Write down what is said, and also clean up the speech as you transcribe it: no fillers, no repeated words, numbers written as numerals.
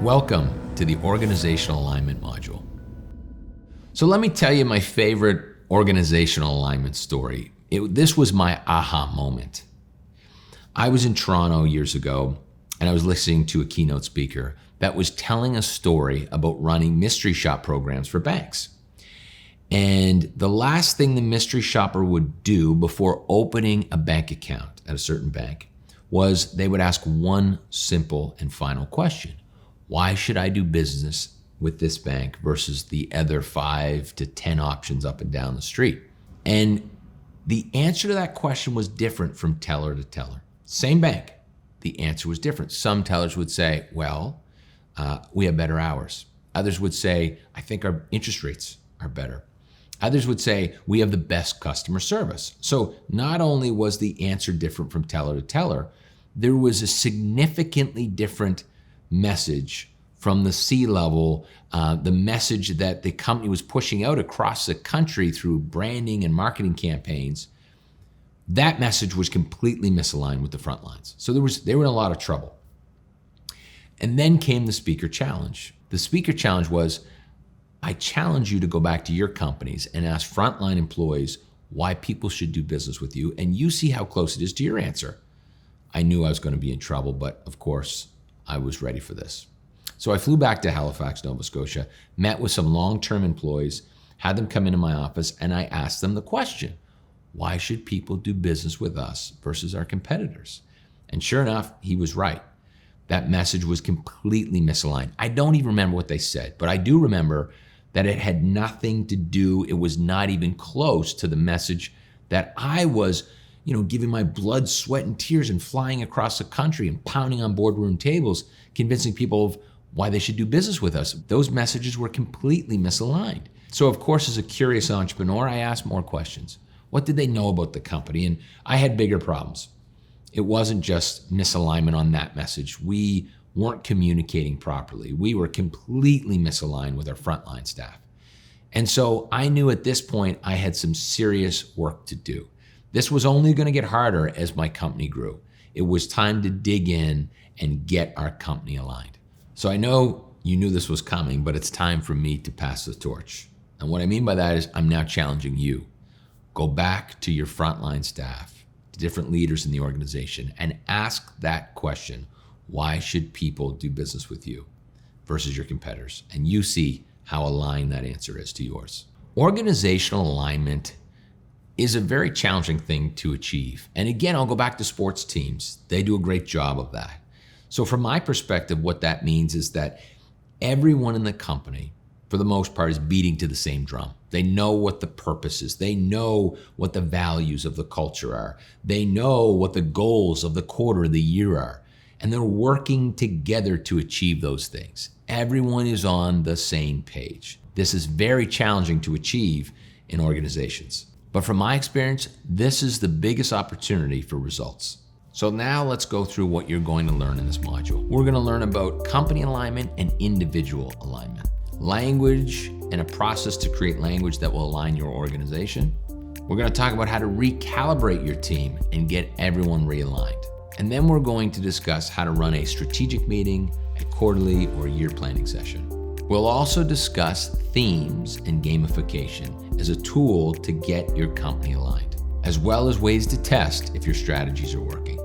Welcome to the Organizational Alignment module. So let me tell you my favorite organizational alignment story. This was my aha moment. I was in Toronto years ago, and I was listening to a keynote speaker that was telling a story about running mystery shop programs for banks. And the last thing the mystery shopper would do before opening a bank account at a certain bank was they would ask one simple and final question. Why should I do business with this bank versus the other 5 to 10 options up and down the street? And the answer to that question was different from teller to teller. Same bank, the answer was different. Some tellers would say, well, we have better hours. Others would say, I think our interest rates are better. Others would say, we have the best customer service. So not only was the answer different from teller to teller, there was a significantly different message from the C-level, the message that the company was pushing out across the country through branding and marketing campaigns. That message was completely misaligned with the front lines. So they were in a lot of trouble. And then came the speaker challenge. The speaker challenge was, I challenge you to go back to your companies and ask frontline employees why people should do business with you, and you see how close it is to your answer. I knew I was going to be in trouble, but of course, I was ready for this. So I flew back to Halifax, Nova Scotia, met with some long-term employees, had them come into my office, and I asked them the question, why should people do business with us versus our competitors? And sure enough, he was right. That message was completely misaligned. I don't even remember what they said, but I do remember that it had nothing to do, it was not even close to the message that I was, giving my blood, sweat, and tears and flying across the country and pounding on boardroom tables, convincing people of why they should do business with us. Those messages were completely misaligned. So of course, as a curious entrepreneur, I asked more questions. What did they know about the company? And I had bigger problems. It wasn't just misalignment on that message. We weren't communicating properly. We were completely misaligned with our frontline staff. And so I knew at this point I had some serious work to do. This was only going to get harder as my company grew. It was time to dig in and get our company aligned. So I know you knew this was coming, but it's time for me to pass the torch. And what I mean by that is I'm now challenging you. Go back to your frontline staff, to different leaders in the organization, and ask that question. Why should people do business with you versus your competitors? And you see how aligned that answer is to yours. Organizational alignment is a very challenging thing to achieve. And again, I'll go back to sports teams. They do a great job of that. So from my perspective, what that means is that everyone in the company, for the most part, is beating to the same drum. They know what the purpose is. They know what the values of the culture are. They know what the goals of the quarter of the year are. And they're working together to achieve those things. Everyone is on the same page. This is very challenging to achieve in organizations. But from my experience, this is the biggest opportunity for results. So now let's go through what you're going to learn in this module. We're going to learn about company alignment and individual alignment, language and a process to create language that will align your organization. We're going to talk about how to recalibrate your team and get everyone realigned. And then we're going to discuss how to run a strategic meeting, a quarterly or year planning session. We'll also discuss themes and gamification as a tool to get your company aligned, as well as ways to test if your strategies are working.